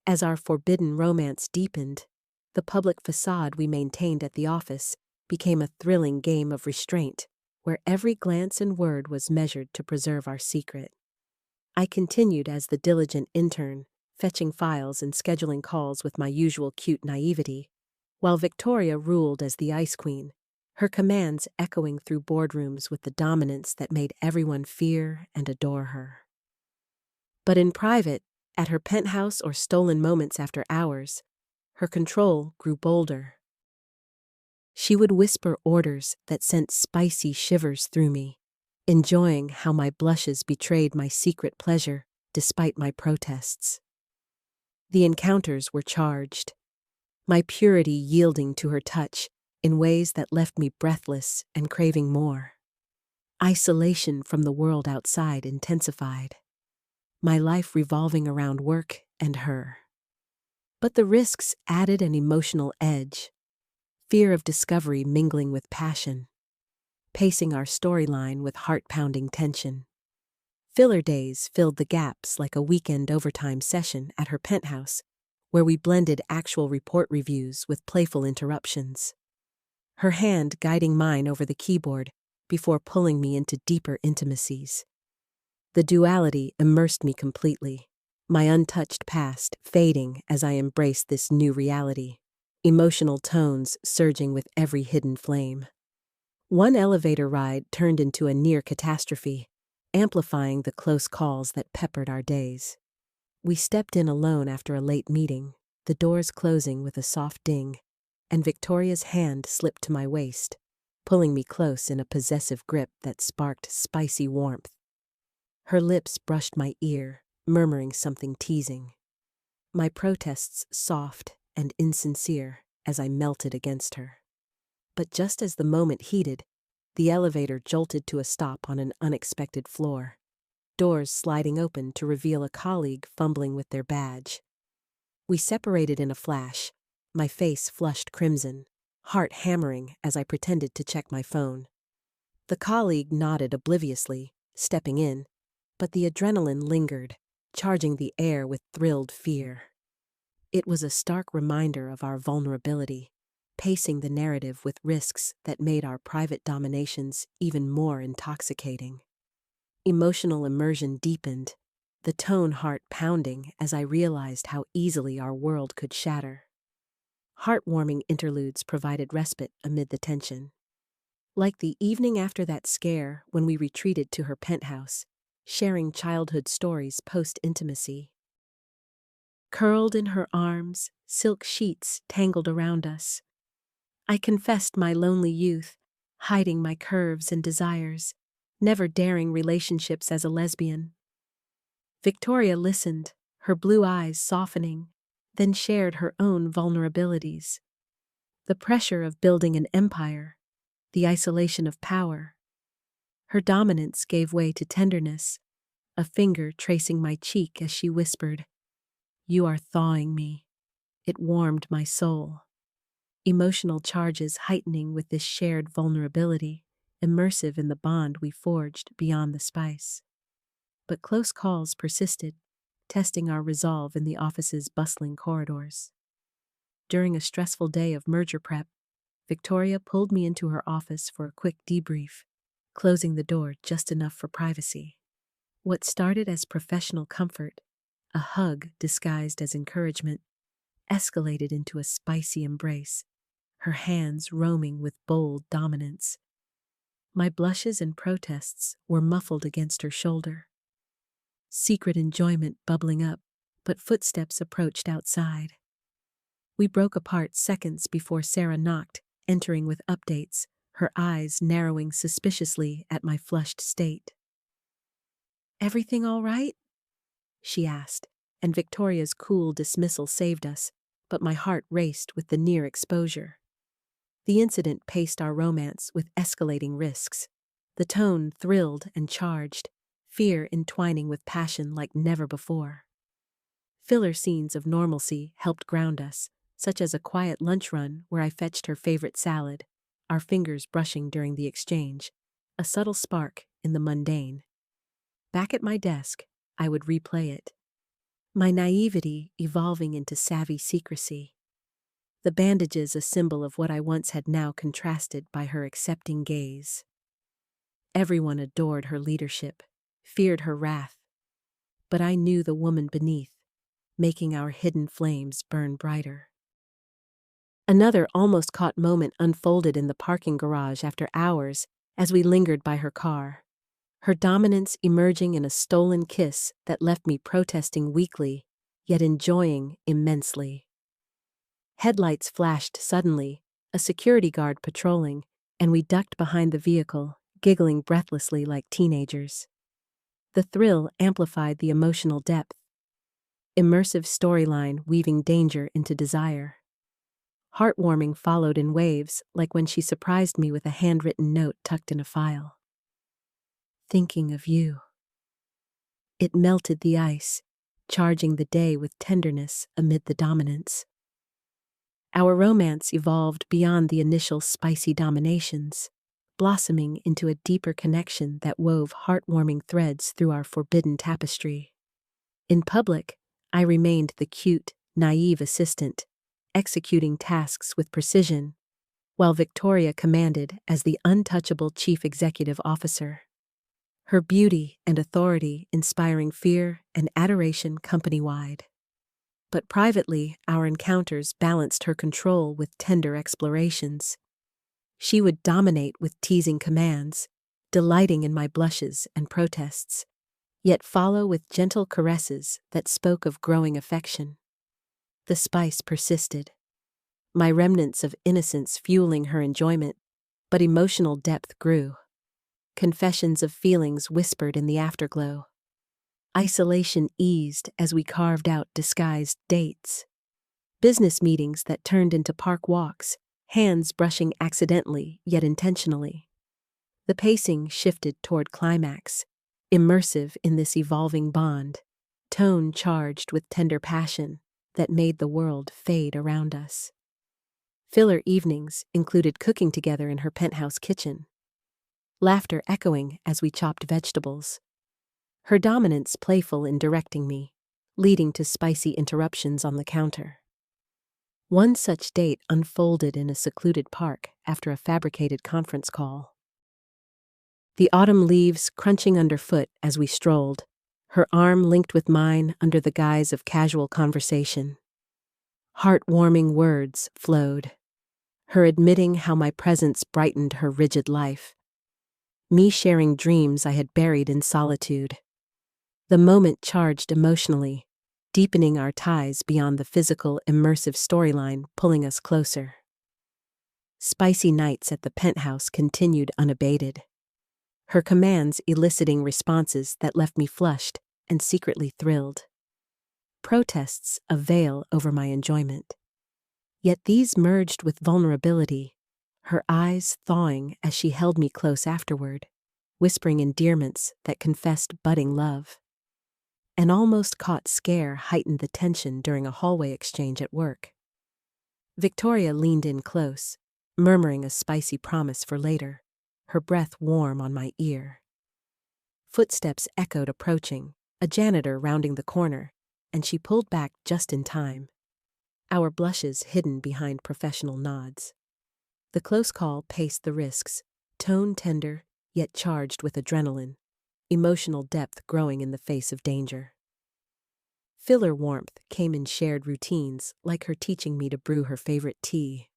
As our forbidden romance deepened, the public facade we maintained at the office became a thrilling game of restraint, where every glance and word was measured to preserve our secret. I continued as the diligent intern, fetching files and scheduling calls with my usual cute naivety, while Victoria ruled as the ice queen, her commands echoing through boardrooms with the dominance that made everyone fear and adore her. But in private, at her penthouse or stolen moments after hours, her control grew bolder. She would whisper orders that sent spicy shivers through me, enjoying how my blushes betrayed my secret pleasure despite my protests. The encounters were charged, my purity yielding to her touch in ways that left me breathless and craving more. Isolation from the world outside intensified, my life revolving around work and her. But the risks added an emotional edge, fear of discovery mingling with passion, pacing our storyline with heart-pounding tension. Filler days filled the gaps like a weekend overtime session at her penthouse, where we blended actual report reviews with playful interruptions. Her hand guiding mine over the keyboard before pulling me into deeper intimacies. The duality immersed me completely, my untouched past fading as I embraced this new reality, emotional tones surging with every hidden flame. One elevator ride turned into a near catastrophe, amplifying the close calls that peppered our days. We stepped in alone after a late meeting, the doors closing with a soft ding, and Victoria's hand slipped to my waist, pulling me close in a possessive grip that sparked spicy warmth. Her lips brushed my ear, murmuring something teasing. My protests soft and insincere as I melted against her. But just as the moment heated, the elevator jolted to a stop on an unexpected floor, doors sliding open to reveal a colleague fumbling with their badge. We separated in a flash, my face flushed crimson, heart hammering as I pretended to check my phone. The colleague nodded obliviously, stepping in, but the adrenaline lingered, charging the air with thrilled fear. It was a stark reminder of our vulnerability, pacing the narrative with risks that made our private dominations even more intoxicating. Emotional immersion deepened, the tone heart pounding as I realized how easily our world could shatter. Heartwarming interludes provided respite amid the tension. Like the evening after that scare when we retreated to her penthouse, sharing childhood stories post-intimacy. Curled in her arms, silk sheets tangled around us. I confessed my lonely youth, hiding my curves and desires, never daring relationships as a lesbian. Victoria listened, her blue eyes softening, then shared her own vulnerabilities. The pressure of building an empire, the isolation of power. Her dominance gave way to tenderness, a finger tracing my cheek as she whispered, "You are thawing me." It warmed my soul. Emotional charges heightening with this shared vulnerability, immersive in the bond we forged beyond the spice. But close calls persisted, testing our resolve in the office's bustling corridors. During a stressful day of merger prep, Victoria pulled me into her office for a quick debrief, closing the door just enough for privacy. What started as professional comfort, a hug disguised as encouragement, escalated into a spicy embrace, her hands roaming with bold dominance. My blushes and protests were muffled against her shoulder. Secret enjoyment bubbling up, but footsteps approached outside. We broke apart seconds before Sarah knocked, entering with updates, her eyes narrowing suspiciously at my flushed state. "Everything all right?" she asked, and Victoria's cool dismissal saved us, but my heart raced with the near exposure. The incident paced our romance with escalating risks. The tone thrilled and charged, fear entwining with passion like never before. Filler scenes of normalcy helped ground us, such as a quiet lunch run where I fetched her favorite salad, our fingers brushing during the exchange, a subtle spark in the mundane. Back at my desk, I would replay it, my naivety evolving into savvy secrecy. The bandages a symbol of what I once had now contrasted by her accepting gaze. Everyone adored her leadership, feared her wrath, but I knew the woman beneath, making our hidden flames burn brighter. Another almost caught moment unfolded in the parking garage after hours as we lingered by her car, her dominance emerging in a stolen kiss that left me protesting weakly, yet enjoying immensely. Headlights flashed suddenly, a security guard patrolling, and we ducked behind the vehicle, giggling breathlessly like teenagers. The thrill amplified the emotional depth. Immersive storyline weaving danger into desire. Heartwarming followed in waves, like when she surprised me with a handwritten note tucked in a file. "Thinking of you." It melted the ice, charging the day with tenderness amid the dominance. Our romance evolved beyond the initial spicy dominations, blossoming into a deeper connection that wove heartwarming threads through our forbidden tapestry. In public, I remained the cute, naive assistant, executing tasks with precision, while Victoria commanded as the untouchable chief executive officer. Her beauty and authority inspiring fear and adoration company-wide. But privately, our encounters balanced her control with tender explorations. She would dominate with teasing commands, delighting in my blushes and protests, yet follow with gentle caresses that spoke of growing affection. The spice persisted, my remnants of innocence fueling her enjoyment, but emotional depth grew. Confessions of feelings whispered in the afterglow. Isolation eased as we carved out disguised dates. Business meetings that turned into park walks, hands brushing accidentally yet intentionally. The pacing shifted toward climax, immersive in this evolving bond, tone charged with tender passion that made the world fade around us. Filler evenings included cooking together in her penthouse kitchen, laughter echoing as we chopped vegetables. Her dominance playful in directing me, leading to spicy interruptions on the counter. One such date unfolded in a secluded park after a fabricated conference call. The autumn leaves crunching underfoot as we strolled, her arm linked with mine under the guise of casual conversation. Heartwarming words flowed, her admitting how my presence brightened her rigid life. Me sharing dreams I had buried in solitude. The moment charged emotionally, deepening our ties beyond the physical, immersive storyline pulling us closer. Spicy nights at the penthouse continued unabated, her commands eliciting responses that left me flushed and secretly thrilled. Protests a veil over my enjoyment. Yet these merged with vulnerability, her eyes thawing as she held me close afterward, whispering endearments that confessed budding love. An almost caught scare heightened the tension during a hallway exchange at work. Victoria leaned in close, murmuring a spicy promise for later, her breath warm on my ear. Footsteps echoed approaching, a janitor rounding the corner, and she pulled back just in time, our blushes hidden behind professional nods. The close call paced the risks, tone tender, yet charged with adrenaline, emotional depth growing in the face of danger. Filler warmth came in shared routines, like her teaching me to brew her favorite tea,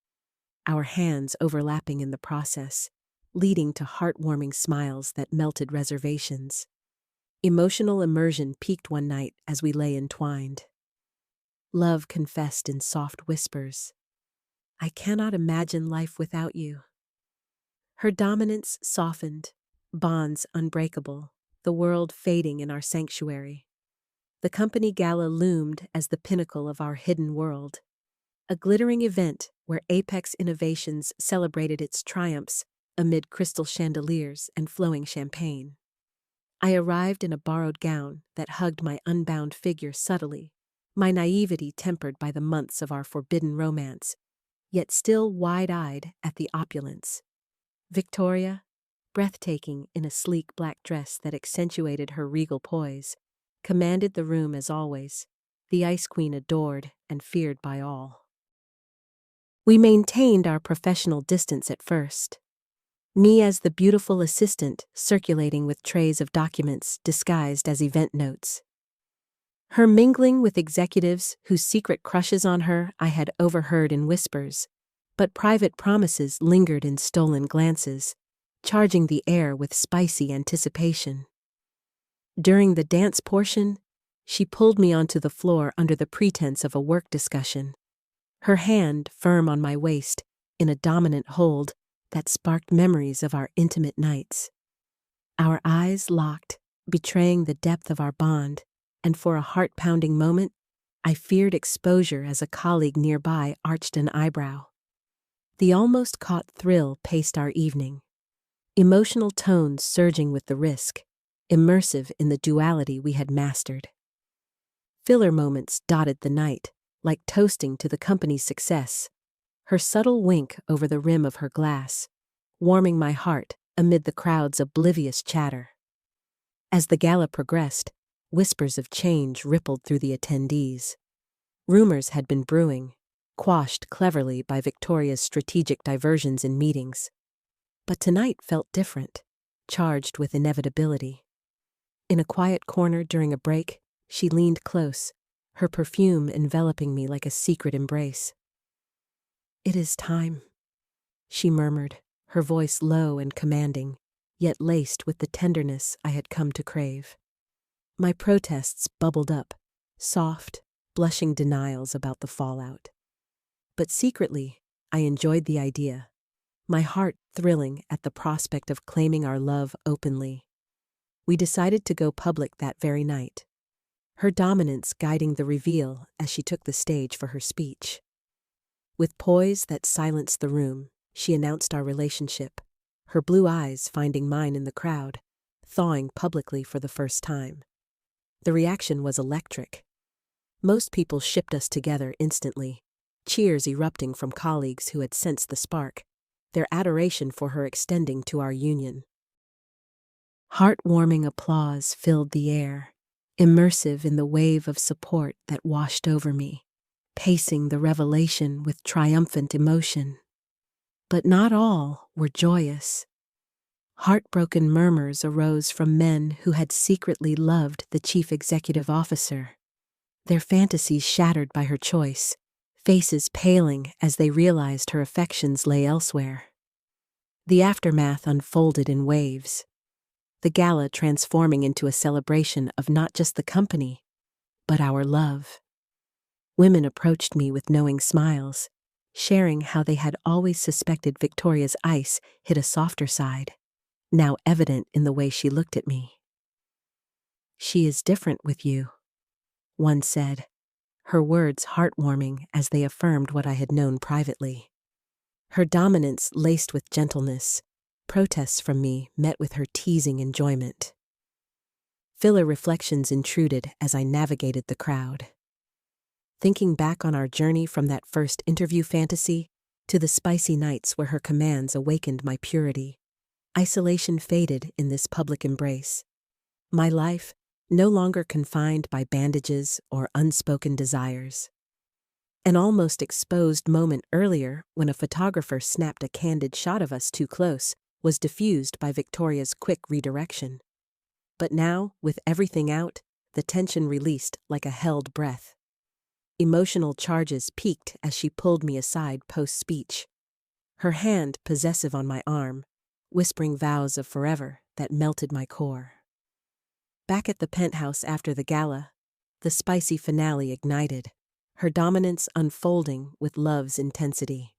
our hands overlapping in the process, leading to heartwarming smiles that melted reservations. Emotional immersion peaked one night as we lay entwined. Love confessed in soft whispers, "I cannot imagine life without you." Her dominance softened, bonds unbreakable, the world fading in our sanctuary. The company gala loomed as the pinnacle of our hidden world, a glittering event where Apex Innovations celebrated its triumphs amid crystal chandeliers and flowing champagne. I arrived in a borrowed gown that hugged my unbound figure subtly, my naivety tempered by the months of our forbidden romance, yet still wide-eyed at the opulence. Victoria, breathtaking in a sleek black dress that accentuated her regal poise, commanded the room as always, the Ice Queen adored and feared by all. We maintained our professional distance at first. Me as the beautiful assistant circulating with trays of documents disguised as event notes. Her mingling with executives whose secret crushes on her I had overheard in whispers, but private promises lingered in stolen glances, charging the air with spicy anticipation. During the dance portion, she pulled me onto the floor under the pretense of a work discussion, her hand firm on my waist in a dominant hold that sparked memories of our intimate nights. Our eyes locked, betraying the depth of our bond, and for a heart-pounding moment, I feared exposure as a colleague nearby arched an eyebrow. The almost caught thrill paced our evening, emotional tones surging with the risk, immersive in the duality we had mastered. Filler moments dotted the night, like toasting to the company's success, her subtle wink over the rim of her glass, warming my heart amid the crowd's oblivious chatter. As the gala progressed, whispers of change rippled through the attendees. Rumors had been brewing, quashed cleverly by Victoria's strategic diversions in meetings. But tonight felt different, charged with inevitability. In a quiet corner during a break, she leaned close, her perfume enveloping me like a secret embrace. "It is time," she murmured, her voice low and commanding, yet laced with the tenderness I had come to crave. My protests bubbled up, soft, blushing denials about the fallout. But secretly, I enjoyed the idea, my heart thrilling at the prospect of claiming our love openly. We decided to go public that very night, her dominance guiding the reveal as she took the stage for her speech. With poise that silenced the room, she announced our relationship, her blue eyes finding mine in the crowd, thawing publicly for the first time. The reaction was electric. Most people shipped us together instantly, cheers erupting from colleagues who had sensed the spark, their adoration for her extending to our union. Heartwarming applause filled the air, immersive in the wave of support that washed over me, pacing the revelation with triumphant emotion. But not all were joyous. Heartbroken murmurs arose from men who had secretly loved the chief executive officer, their fantasies shattered by her choice, faces paling as they realized her affections lay elsewhere. The aftermath unfolded in waves, the gala transforming into a celebration of not just the company, but our love. Women approached me with knowing smiles, sharing how they had always suspected Victoria's ice hid a softer side, now evident in the way she looked at me. "She is different with you," one said, her words heartwarming as they affirmed what I had known privately. Her dominance laced with gentleness, protests from me met with her teasing enjoyment. Filler reflections intruded as I navigated the crowd. Thinking back on our journey from that first interview fantasy to the spicy nights where her commands awakened my purity, isolation faded in this public embrace. My life, no longer confined by bandages or unspoken desires. An almost exposed moment earlier, when a photographer snapped a candid shot of us too close, was diffused by Victoria's quick redirection. But now, with everything out, the tension released like a held breath. Emotional charges peaked as she pulled me aside post-speech, her hand possessive on my arm, whispering vows of forever that melted my core. Back at the penthouse after the gala, the spicy finale ignited, her dominance unfolding with love's intensity.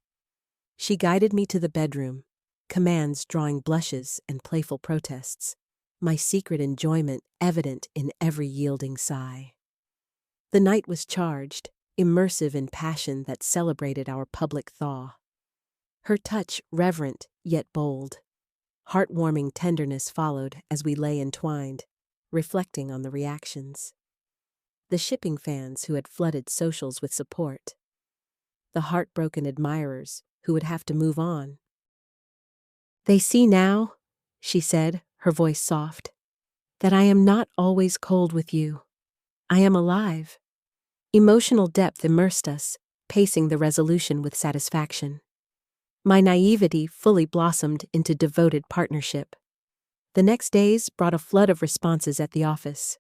She guided me to the bedroom, commands drawing blushes and playful protests, my secret enjoyment evident in every yielding sigh. The night was charged, immersive in passion that celebrated our public thaw. Her touch reverent yet bold. Heartwarming tenderness followed as we lay entwined, reflecting on the reactions. The shipping fans who had flooded socials with support. The heartbroken admirers who would have to move on. "They see now," she said, her voice soft, "that I am not always cold with you. I am alive." Emotional depth immersed us, pacing the resolution with satisfaction. My naivety fully blossomed into devoted partnership. The next days brought a flood of responses at the office.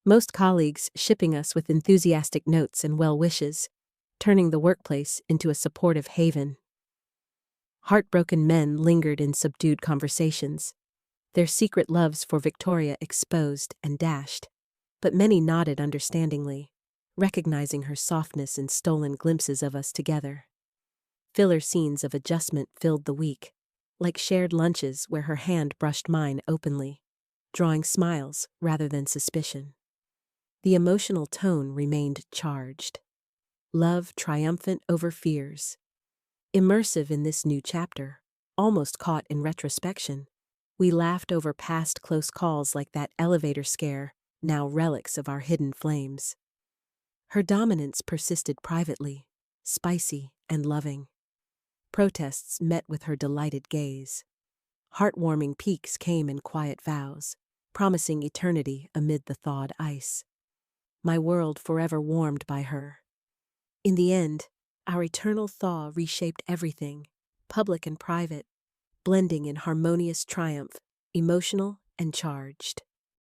Most colleagues shipping us with enthusiastic notes and well wishes, turning the workplace into a supportive haven. Heartbroken men lingered in subdued conversations, their secret loves for Victoria exposed and dashed, but many nodded understandingly, recognizing her softness in stolen glimpses of us together. Filler scenes of adjustment filled the week, like shared lunches where her hand brushed mine openly, drawing smiles rather than suspicion. The emotional tone remained charged. Love triumphant over fears. Immersive in this new chapter, almost caught in retrospection, we laughed over past close calls like that elevator scare, now relics of our hidden flames. Her dominance persisted privately, spicy and loving. Protests met with her delighted gaze. Heartwarming peaks came in quiet vows, promising eternity amid the thawed ice. My world forever warmed by her. In the end, our eternal thaw reshaped everything, public and private, blending in harmonious triumph, emotional and charged.